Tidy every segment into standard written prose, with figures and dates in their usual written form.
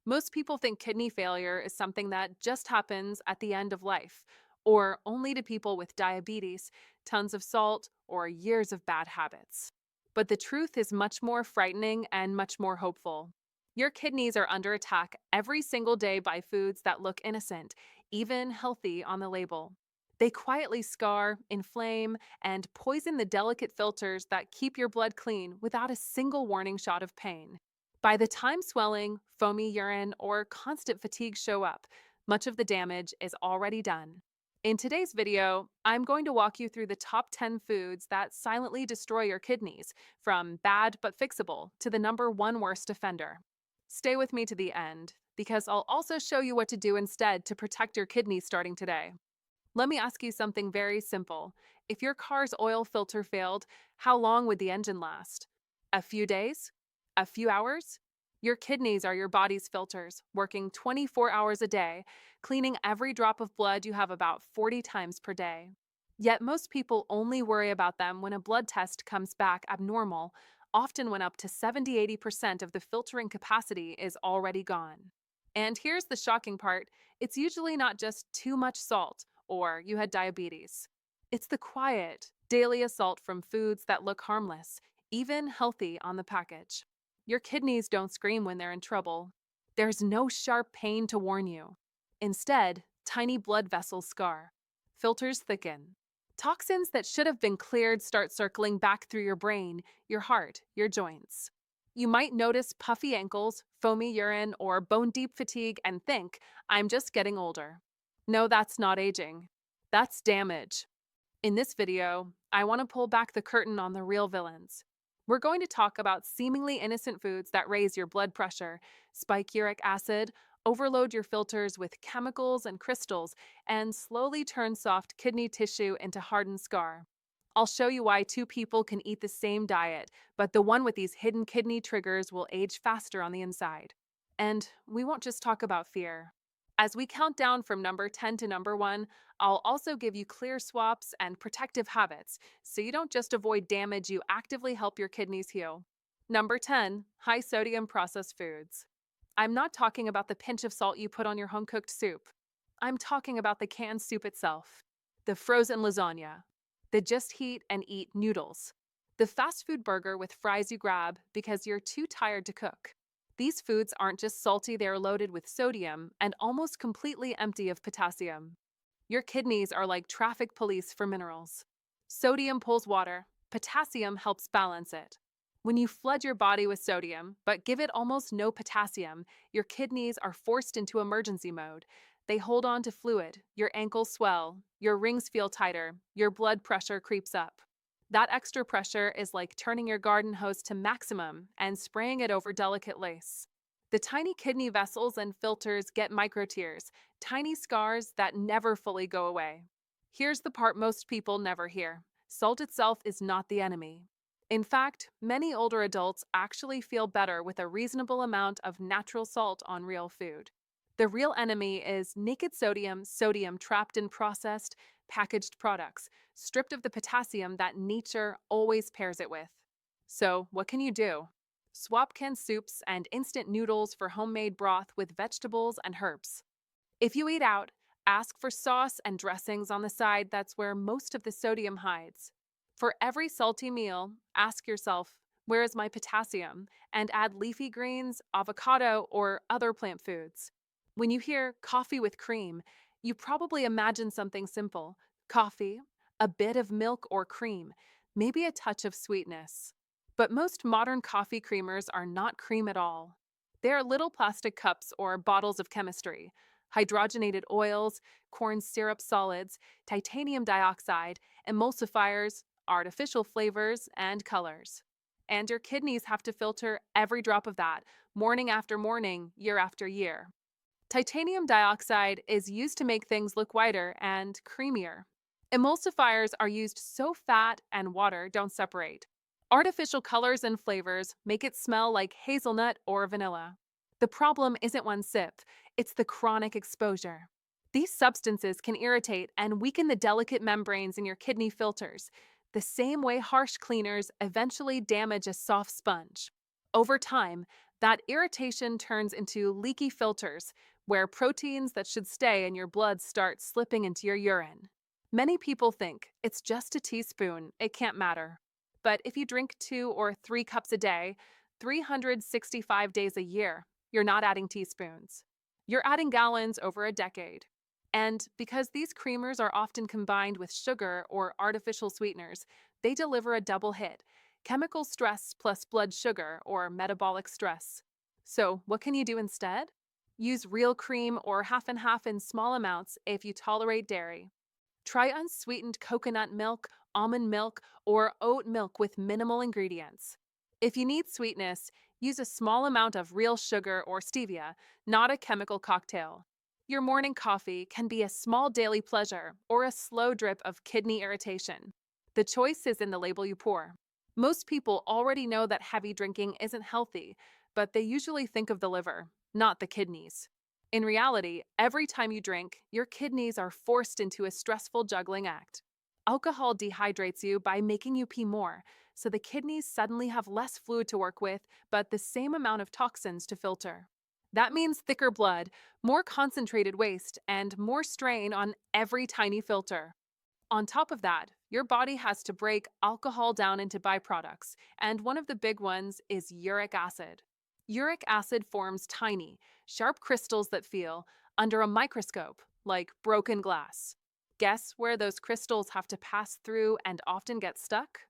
Most people think kidney failure is something that just happens at the end of life, or only to people with diabetes, tons of salt, or years of bad habits. But the truth is much more frightening and much more hopeful. Your kidneys are under attack every single day by foods that look innocent, even healthy on the label. They quietly scar, inflame, and poison the delicate filters that keep your blood clean without a single warning shot of pain. By the time swelling, foamy urine, or constant fatigue show up, much of the damage is already done. In today's video, I'm going to walk you through the top 10 foods that silently destroy your kidneys, from bad but fixable to the number one worst offender. Stay with me to the end, because I'll also show you what to do instead to protect your kidneys starting today. Let me ask you something very simple. If your car's oil filter failed, how long would the engine last? A few days? A few hours? Your kidneys are your body's filters, working 24 hours a day, cleaning every drop of blood you have about 40 times per day. Yet most people only worry about them when a blood test comes back abnormal, often when up to 70–80% of the filtering capacity is already gone. And here's the shocking part, it's usually not just too much salt or you had diabetes. It's the quiet, daily assault from foods that look harmless, even healthy on the package. Your kidneys don't scream when they're in trouble. There's no sharp pain to warn you. Instead, tiny blood vessels scar. Filters thicken. Toxins that should have been cleared start circling back through your brain, your heart, your joints. You might notice puffy ankles, foamy urine, or bone-deep fatigue and think, I'm just getting older. No, that's not aging. That's damage. In this video, I want to pull back the curtain on the real villains. We're going to talk about seemingly innocent foods that raise your blood pressure, spike uric acid, overload your filters with chemicals and crystals, and slowly turn soft kidney tissue into hardened scar. I'll show you why two people can eat the same diet, but the one with these hidden kidney triggers will age faster on the inside. And we won't just talk about fear. As we count down from number 10 to number 1, I'll also give you clear swaps and protective habits, so you don't just avoid damage, you actively help your kidneys heal. Number 10, high sodium processed foods. I'm not talking about the pinch of salt you put on your home-cooked soup. I'm talking about the canned soup itself, the frozen lasagna, the just heat and eat noodles, the fast food burger with fries you grab because you're too tired to cook. These foods aren't just salty, they're loaded with sodium and almost completely empty of potassium. Your kidneys are like traffic police for minerals. Sodium pulls water, potassium helps balance it. When you flood your body with sodium, but give it almost no potassium, your kidneys are forced into emergency mode. They hold on to fluid, your ankles swell, your rings feel tighter, your blood pressure creeps up. That extra pressure is like turning your garden hose to maximum and spraying it over delicate lace. The tiny kidney vessels and filters get microtears, tiny scars that never fully go away. Here's the part most people never hear. Salt itself is not the enemy. In fact, many older adults actually feel better with a reasonable amount of natural salt on real food. The real enemy is naked sodium, sodium trapped in processed, packaged products, stripped of the potassium that nature always pairs it with. So, what can you do? Swap canned soups and instant noodles for homemade broth with vegetables and herbs. If you eat out, ask for sauce and dressings on the side, that's where most of the sodium hides. For every salty meal, ask yourself, where is my potassium? And add leafy greens, avocado, or other plant foods. When you hear coffee with cream, you probably imagine something simple: coffee, a bit of milk or cream, maybe a touch of sweetness. But most modern coffee creamers are not cream at all. They are little plastic cups or bottles of chemistry, hydrogenated oils, corn syrup solids, titanium dioxide, emulsifiers, artificial flavors, and colors. And your kidneys have to filter every drop of that, morning after morning, year after year. Titanium dioxide is used to make things look whiter and creamier. Emulsifiers are used so fat and water don't separate. Artificial colors and flavors make it smell like hazelnut or vanilla. The problem isn't one sip, it's the chronic exposure. These substances can irritate and weaken the delicate membranes in your kidney filters, the same way harsh cleaners eventually damage a soft sponge. Over time, That irritation turns into leaky filters, where proteins that should stay in your blood start slipping into your urine. Many people think it's just a teaspoon, it can't matter. But if you drink 2 or 3 cups a day, 365 days a year, you're not adding teaspoons. You're adding gallons over a decade. And because these creamers are often combined with sugar or artificial sweeteners, they deliver a double hit: chemical stress plus blood sugar or metabolic stress. So, what can you do instead? Use real cream or half and half in small amounts if you tolerate dairy. Try unsweetened coconut milk, almond milk, or oat milk with minimal ingredients. If you need sweetness, use a small amount of real sugar or stevia, not a chemical cocktail. Your morning coffee can be a small daily pleasure or a slow drip of kidney irritation. The choice is in the label you pour. Most people already know that heavy drinking isn't healthy, but they usually think of the liver, not the kidneys. In reality, every time you drink, your kidneys are forced into a stressful juggling act. Alcohol dehydrates you by making you pee more, so the kidneys suddenly have less fluid to work with, but the same amount of toxins to filter. That means thicker blood, more concentrated waste, and more strain on every tiny filter. On top of that, your body has to break alcohol down into byproducts, and one of the big ones is uric acid. Uric acid forms tiny, sharp crystals that feel, under a microscope, like broken glass. Guess where those crystals have to pass through and often get stuck?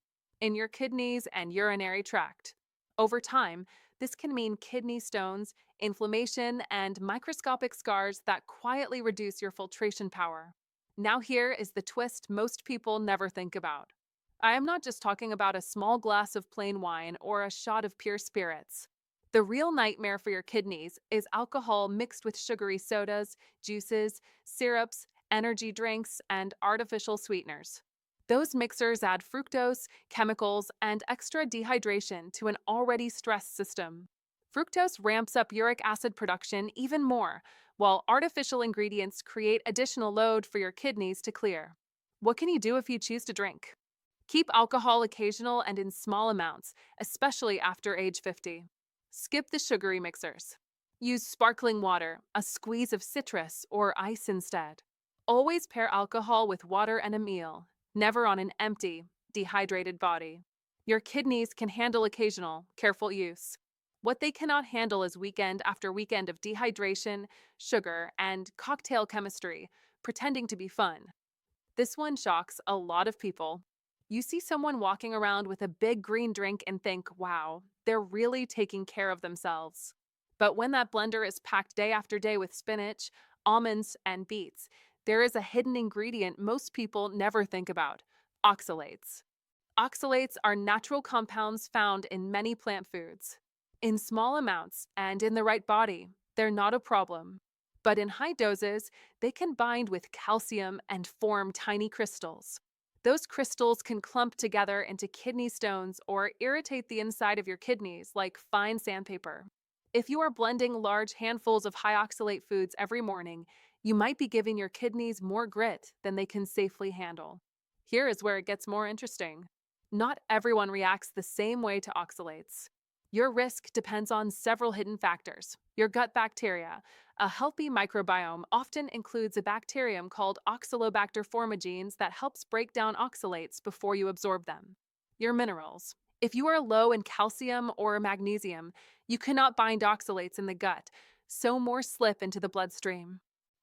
In your kidneys and urinary tract. Over time, this can mean kidney stones, inflammation, and microscopic scars that quietly reduce your filtration power. Now, here is the twist most people never think about. I am not just talking about a small glass of plain wine or a shot of pure spirits. The real nightmare for your kidneys is alcohol mixed with sugary sodas, juices, syrups, energy drinks, and artificial sweeteners. Those mixers add fructose, chemicals, and extra dehydration to an already stressed system. Fructose ramps up uric acid production even more, while artificial ingredients create additional load for your kidneys to clear. What can you do if you choose to drink? Keep alcohol occasional and in small amounts, especially after age 50. Skip the sugary mixers. Use sparkling water, a squeeze of citrus, or ice instead. Always pair alcohol with water and a meal, never on an empty, dehydrated body. Your kidneys can handle occasional, careful use. What they cannot handle is weekend after weekend of dehydration, sugar, and cocktail chemistry, pretending to be fun. This one shocks a lot of people. You see someone walking around with a big green drink and think, wow, they're really taking care of themselves. But when that blender is packed day after day with spinach, almonds, and beets, there is a hidden ingredient most people never think about: oxalates. Oxalates are natural compounds found in many plant foods. In small amounts and in the right body, they're not a problem. But in high doses, they can bind with calcium and form tiny crystals. Those crystals can clump together into kidney stones or irritate the inside of your kidneys like fine sandpaper. If you are blending large handfuls of high oxalate foods every morning, you might be giving your kidneys more grit than they can safely handle. Here is where it gets more interesting. Not everyone reacts the same way to oxalates. Your risk depends on several hidden factors. Your gut bacteria. A healthy microbiome often includes a bacterium called Oxalobacter formigenes that helps break down oxalates before you absorb them. Your minerals. If you are low in calcium or magnesium, you cannot bind oxalates in the gut, so more slip into the bloodstream.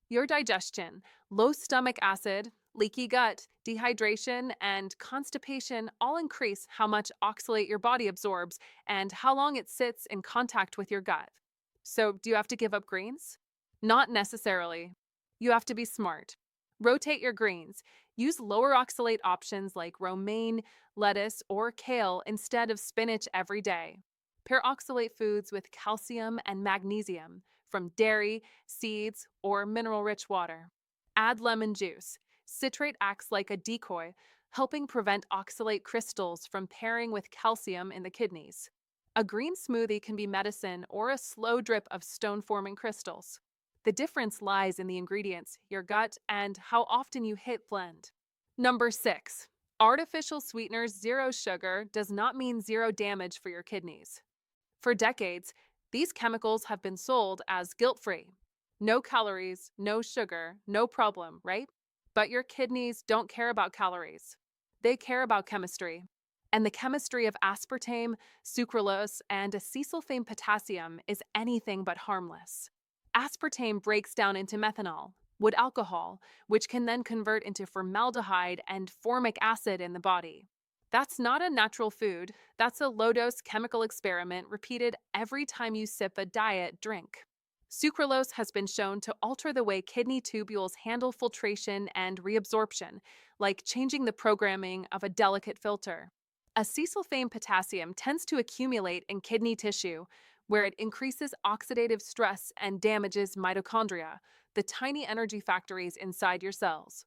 Your digestion. Low stomach acid, leaky gut, dehydration, and constipation all increase how much oxalate your body absorbs and how long it sits in contact with your gut. So, do you have to give up greens? Not necessarily. You have to be smart. Rotate your greens. Use lower oxalate options like romaine, lettuce, or kale instead of spinach every day. Pair oxalate foods with calcium and magnesium from dairy, seeds, or mineral-rich water. Add lemon juice. Citrate acts like a decoy, helping prevent oxalate crystals from pairing with calcium in the kidneys. A green smoothie can be medicine or a slow drip of stone-forming crystals. The difference lies in the ingredients, your gut, and how often you hit blend. Number 6. Artificial sweeteners zero sugar does not mean zero damage for your kidneys. For decades, These chemicals have been sold as guilt-free. No calories, no sugar, no problem, right? But your kidneys don't care about calories. They care about chemistry. And the chemistry of aspartame, sucralose, and acesulfame potassium is anything but harmless. Aspartame breaks down into methanol, wood alcohol, which can then convert into formaldehyde and formic acid in the body. That's not a natural food, that's a low dose chemical experiment repeated every time you sip a diet drink. Sucralose has been shown to alter the way kidney tubules handle filtration and reabsorption, like changing the programming of a delicate filter. Acesulfame potassium tends to accumulate in kidney tissue, where it increases oxidative stress and damages mitochondria, the tiny energy factories inside your cells.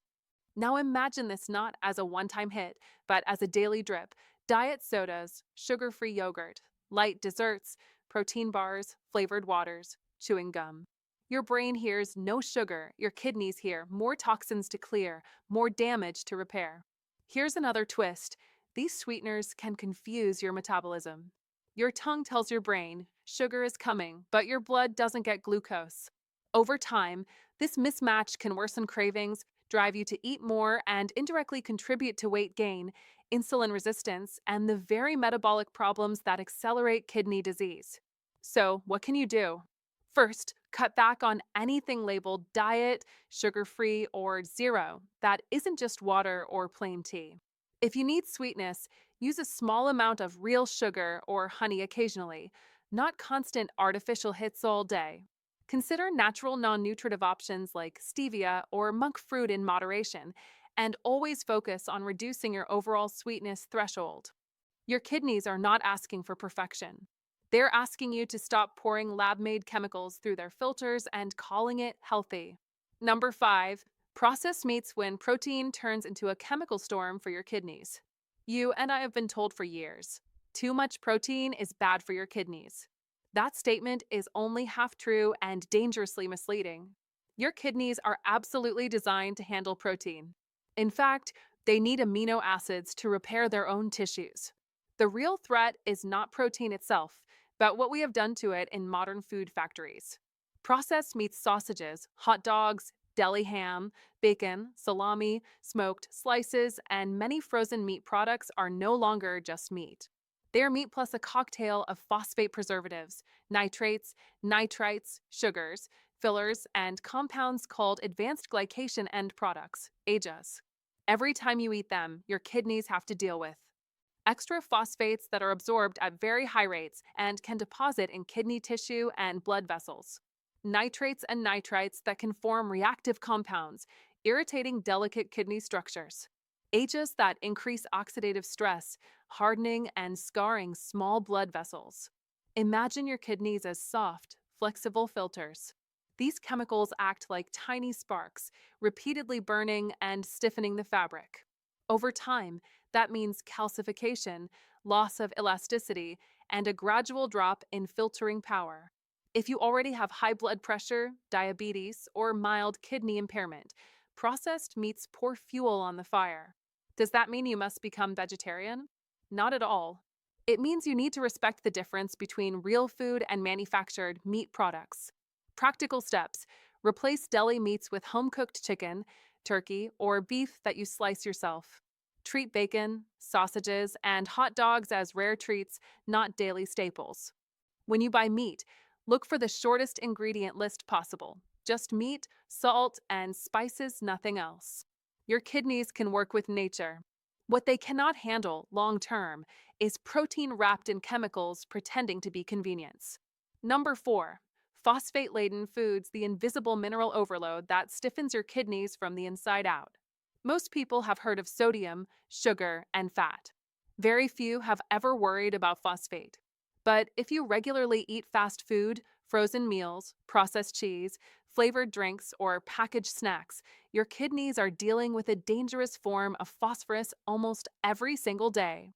Now imagine this not as a one-time hit, but as a daily drip. Diet sodas, sugar-free yogurt, light desserts, protein bars, flavored waters, chewing gum. Your brain hears no sugar, your kidneys hear more toxins to clear, more damage to repair. Here's another twist. These sweeteners can confuse your metabolism. Your tongue tells your brain, sugar is coming, but your blood doesn't get glucose. Over time, this mismatch can worsen cravings, drive you to eat more, and indirectly contribute to weight gain, insulin resistance, and the very metabolic problems that accelerate kidney disease. So, what can you do? First, cut back on anything labeled diet, sugar-free, or zero that isn't just water or plain tea. If you need sweetness, use a small amount of real sugar or honey occasionally, not constant artificial hits all day. Consider natural non-nutritive options like stevia or monk fruit in moderation, and always focus on reducing your overall sweetness threshold. Your kidneys are not asking for perfection. They're asking you to stop pouring lab-made chemicals through their filters and calling it healthy. Number 5, processed meats when protein turns into a chemical storm for your kidneys. You and I have been told for years, too much protein is bad for your kidneys. That statement is only half true and dangerously misleading. Your kidneys are absolutely designed to handle protein. In fact, they need amino acids to repair their own tissues. The real threat is not protein itself, but what we have done to it in modern food factories. Processed meats, sausages, hot dogs, deli ham, bacon, salami, smoked slices, and many frozen meat products are no longer just meat. They are meat plus a cocktail of phosphate preservatives, nitrates, nitrites, sugars, fillers, and compounds called advanced glycation end products, AGEs. Every time you eat them, your kidneys have to deal with extra phosphates that are absorbed at very high rates and can deposit in kidney tissue and blood vessels. Nitrates and nitrites that can form reactive compounds, irritating delicate kidney structures. Ages that increase oxidative stress, hardening and scarring small blood vessels. Imagine your kidneys as soft, flexible filters. These chemicals act like tiny sparks, repeatedly burning and stiffening the fabric. Over time, that means calcification, loss of elasticity, and a gradual drop in filtering power. If you already have high blood pressure, diabetes, or mild kidney impairment, processed meats pour fuel on the fire. Does that mean you must become vegetarian? Not at all. It means you need to respect the difference between real food and manufactured meat products. Practical steps: replace deli meats with home-cooked chicken, turkey, or beef that you slice yourself. Treat bacon, sausages, and hot dogs as rare treats, not daily staples. When you buy meat, look for the shortest ingredient list possible. Just meat, salt, and spices, nothing else. Your kidneys can work with nature. What they cannot handle long term is protein wrapped in chemicals pretending to be convenience. Number 4, phosphate laden foods, the invisible mineral overload that stiffens your kidneys from the inside out. Most people have heard of sodium, sugar, and fat. Very few have ever worried about phosphate. But if you regularly eat fast food, frozen meals, processed cheese, flavored drinks, or packaged snacks, your kidneys are dealing with a dangerous form of phosphorus almost every single day.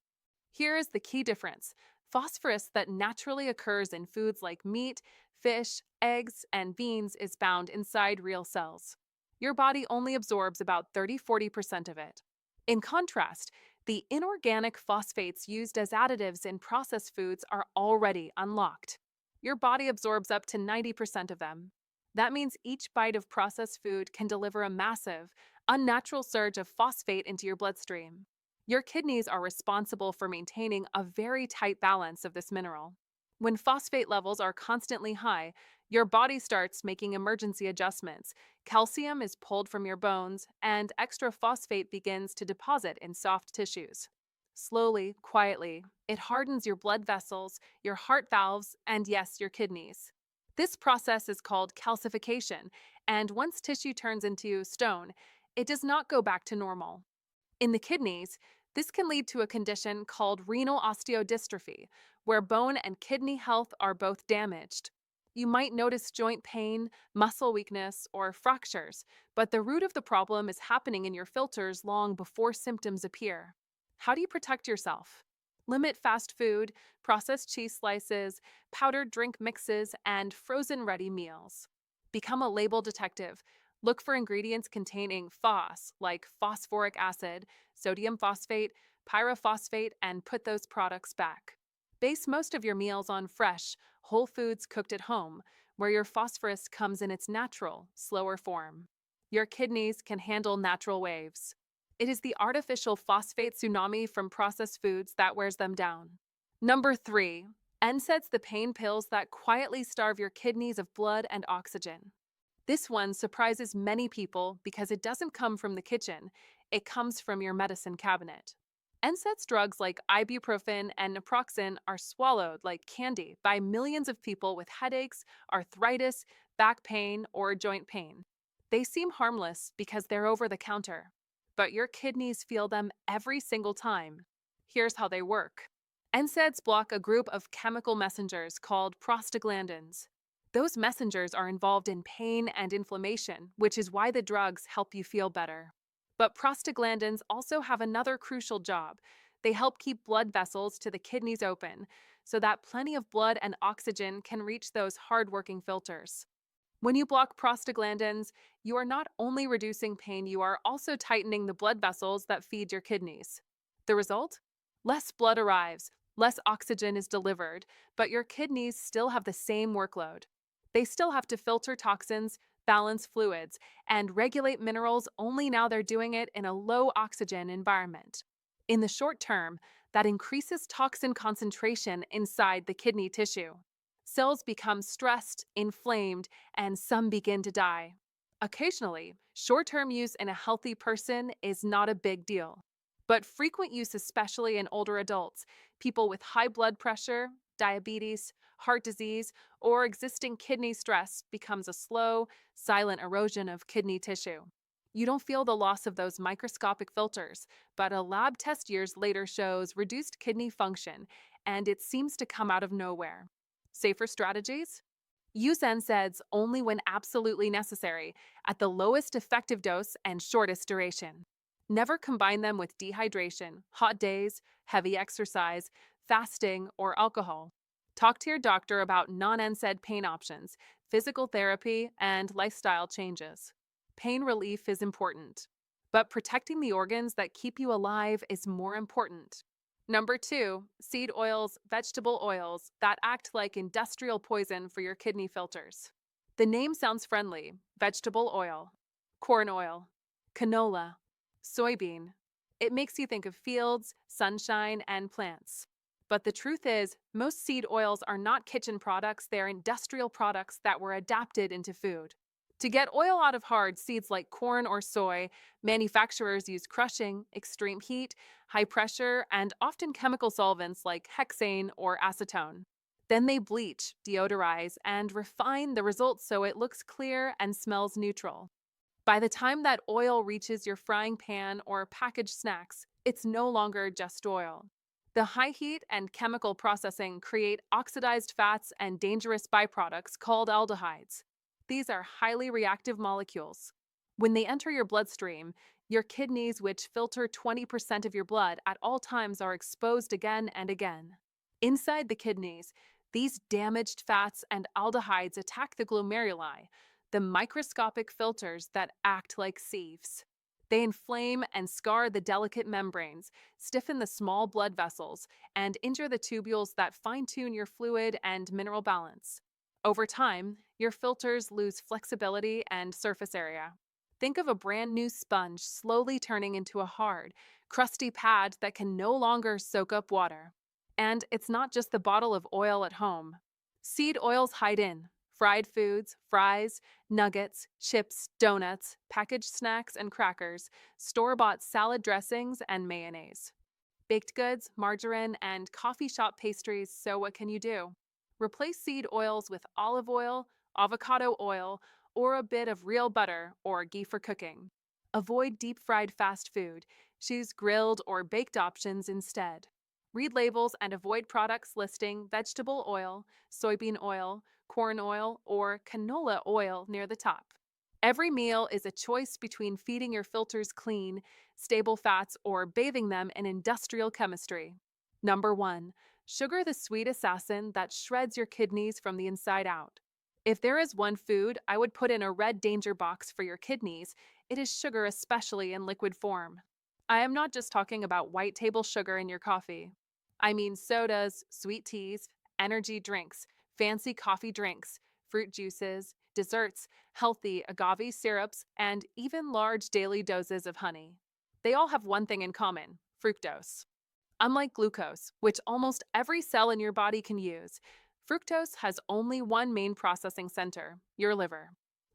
Here is the key difference. Phosphorus that naturally occurs in foods like meat, fish, eggs, and beans is found inside real cells. Your body only absorbs about 30–40% of it. In contrast, the inorganic phosphates used as additives in processed foods are already unlocked. Your body absorbs up to 90% of them. That means each bite of processed food can deliver a massive, unnatural surge of phosphate into your bloodstream. Your kidneys are responsible for maintaining a very tight balance of this mineral. When phosphate levels are constantly high, your body starts making emergency adjustments. Calcium is pulled from your bones, and extra phosphate begins to deposit in soft tissues. Slowly, quietly, it hardens your blood vessels, your heart valves, and yes, your kidneys. This process is called calcification, and once tissue turns into stone, it does not go back to normal. In the kidneys, this can lead to a condition called renal osteodystrophy, where bone and kidney health are both damaged. You might notice joint pain, muscle weakness, or fractures, but the root of the problem is happening in your filters long before symptoms appear. How do you protect yourself? Limit fast food, processed cheese slices, powdered drink mixes, and frozen ready meals. Become a label detective. Look for ingredients containing phos, like phosphoric acid, sodium phosphate, pyrophosphate, and put those products back. Base most of your meals on fresh, whole foods cooked at home, where your phosphorus comes in its natural, slower form. Your kidneys can handle natural waves. It is the artificial phosphate tsunami from processed foods that wears them down. Number 3. NSAIDs, the pain pills that quietly starve your kidneys of blood and oxygen. This one surprises many people because it doesn't come from the kitchen, it comes from your medicine cabinet. NSAIDs drugs like ibuprofen and naproxen are swallowed like candy by millions of people with headaches, arthritis, back pain, or joint pain. They seem harmless because they're over the counter, but your kidneys feel them every single time. Here's how they work. NSAIDs block a group of chemical messengers called prostaglandins. Those messengers are involved in pain and inflammation, which is why the drugs help you feel better. But prostaglandins also have another crucial job. They help keep blood vessels to the kidneys open so that plenty of blood and oxygen can reach those hard-working filters. When you block prostaglandins, you are not only reducing pain, you are also tightening the blood vessels that feed your kidneys. The result? Less blood arrives, less oxygen is delivered, but your kidneys still have the same workload. They still have to filter toxins, balance fluids, and regulate minerals, only now they're doing it in a low oxygen environment. In the short term, that increases toxin concentration inside the kidney tissue. Cells become stressed, inflamed, and some begin to die. Occasionally, short-term use in a healthy person is not a big deal. But frequent use, especially in older adults, people with high blood pressure, diabetes, heart disease, or existing kidney stress, becomes a slow, silent erosion of kidney tissue. You don't feel the loss of those microscopic filters, but a lab test years later shows reduced kidney function, and it seems to come out of nowhere. Safer strategies? Use NSAIDs only when absolutely necessary, at the lowest effective dose and shortest duration. Never combine them with dehydration, hot days, heavy exercise, fasting, or alcohol. Talk to your doctor about non-NSAID pain options, physical therapy, and lifestyle changes. Pain relief is important, but protecting the organs that keep you alive is more important. Number 2, seed oils, vegetable oils that act like industrial poison for your kidney filters. The name sounds friendly: vegetable oil, corn oil, canola, soybean. It makes you think of fields, sunshine, and plants. But the truth is, most seed oils are not kitchen products, they're industrial products that were adapted into food. To get oil out of hard seeds like corn or soy, manufacturers use crushing, extreme heat, high pressure, and often chemical solvents like hexane or acetone. Then they bleach, deodorize, and refine the result so it looks clear and smells neutral. By the time that oil reaches your frying pan or packaged snacks, it's no longer just oil. The high heat and chemical processing create oxidized fats and dangerous byproducts called aldehydes. These are highly reactive molecules. When they enter your bloodstream, your kidneys, which filter 20% of your blood at all times, are exposed again and again. Inside the kidneys, these damaged fats and aldehydes attack the glomeruli, the microscopic filters that act like sieves. They inflame and scar the delicate membranes, stiffen the small blood vessels, and injure the tubules that fine-tune your fluid and mineral balance. Over time, your filters lose flexibility and surface area. Think of a brand new sponge slowly turning into a hard, crusty pad that can no longer soak up water. And it's not just the bottle of oil at home. Seed oils hide in fried foods, fries, nuggets, chips, donuts, packaged snacks and crackers, store-bought salad dressings, and mayonnaise. Baked goods, margarine, and coffee shop pastries, so what can you do? Replace seed oils with olive oil, avocado oil, or a bit of real butter or ghee for cooking. Avoid deep-fried fast food. Choose grilled or baked options instead. Read labels and avoid products listing vegetable oil, soybean oil, corn oil, or canola oil near the top. Every meal is a choice between feeding your filters clean, stable fats, or bathing them in industrial chemistry. Number 1. Sugar, the sweet assassin that shreds your kidneys from the inside out. If there is one food I would put in a red danger box for your kidneys, it is sugar, especially in liquid form. I am not just talking about white table sugar in your coffee. I mean sodas, sweet teas, energy drinks, fancy coffee drinks, fruit juices, desserts, healthy agave syrups, and even large daily doses of honey. They all have one thing in common: fructose. Unlike glucose, which almost every cell in your body can use, fructose has only one main processing center: your liver.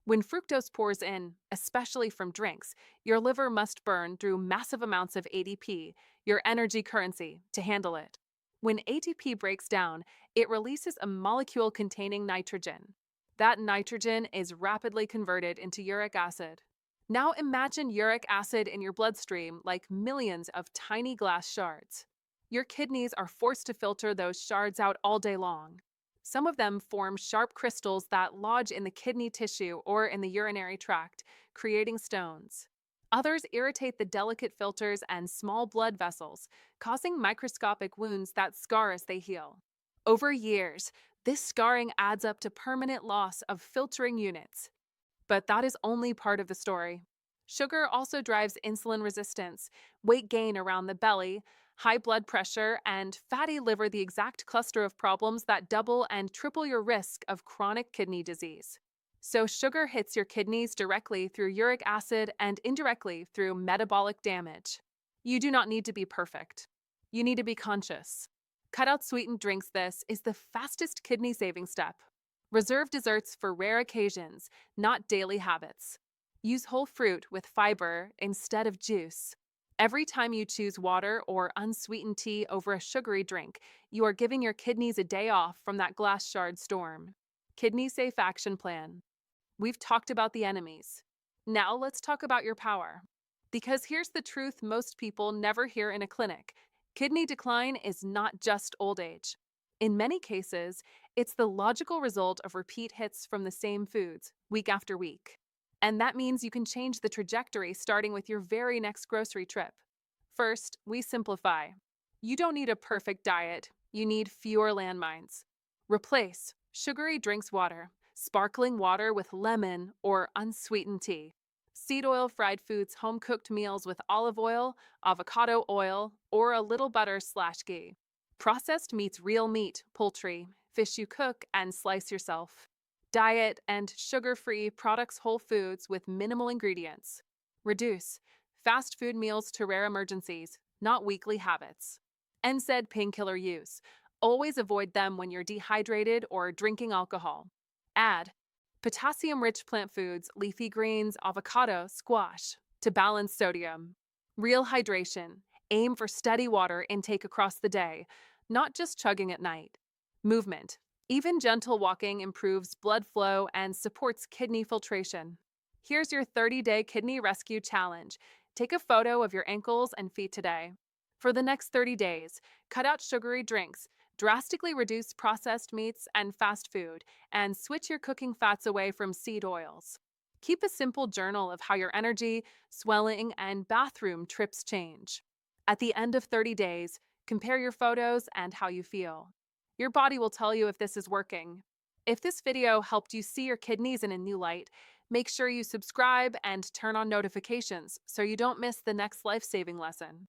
When fructose pours in, especially from drinks, your liver must burn through massive amounts of ADP, your energy currency, to handle it. When ATP breaks down, it releases a molecule containing nitrogen. That nitrogen is rapidly converted into uric acid. Now imagine uric acid in your bloodstream like millions of tiny glass shards. Your kidneys are forced to filter those shards out all day long. Some of them form sharp crystals that lodge in the kidney tissue or in the urinary tract, creating stones. Others irritate the delicate filters and small blood vessels, causing microscopic wounds that scar as they heal. Over years, this scarring adds up to permanent loss of filtering units. But that is only part of the story. Sugar also drives insulin resistance, weight gain around the belly, high blood pressure, and fatty liver, the exact cluster of problems that double and triple your risk of chronic kidney disease. So sugar hits your kidneys directly through uric acid and indirectly through metabolic damage. You do not need to be perfect. You need to be conscious. Cut out sweetened drinks. This is the fastest kidney saving step. Reserve desserts for rare occasions, not daily habits. Use whole fruit with fiber instead of juice. Every time you choose water or unsweetened tea over a sugary drink, you are giving your kidneys a day off from that glass shard storm. Kidney Safe Action Plan. We've talked about the enemies. Now let's talk about your power. Because here's the truth most people never hear in a clinic: kidney decline is not just old age. In many cases, it's the logical result of repeat hits from the same foods, week after week. And that means you can change the trajectory starting with your very next grocery trip. First, we simplify. You don't need a perfect diet, you need fewer landmines. Replace sugary drinks water, sparkling water with lemon or unsweetened tea. Seed oil fried foods, home cooked meals with olive oil, avocado oil, or a little butter/ghee. Processed meats, real meat, poultry, fish you cook and slice yourself. Diet and sugar-free products, whole foods with minimal ingredients. Reduce fast food meals to rare emergencies, not weekly habits. NSAID painkiller use. Always avoid them when you're dehydrated or drinking alcohol. Add potassium-rich plant foods, leafy greens, avocado, squash, to balance sodium. Real hydration. Aim for steady water intake across the day, not just chugging at night. Movement. Even gentle walking improves blood flow and supports kidney filtration. Here's your 30-day kidney rescue challenge. Take a photo of your ankles and feet today. For the next 30 days, cut out sugary drinks, drastically reduce processed meats and fast food, and switch your cooking fats away from seed oils. Keep a simple journal of how your energy, swelling, and bathroom trips change. At the end of 30 days, compare your photos and how you feel. Your body will tell you if this is working. If this video helped you see your kidneys in a new light, Make sure you subscribe and turn on notifications so you don't miss the next life saving lesson.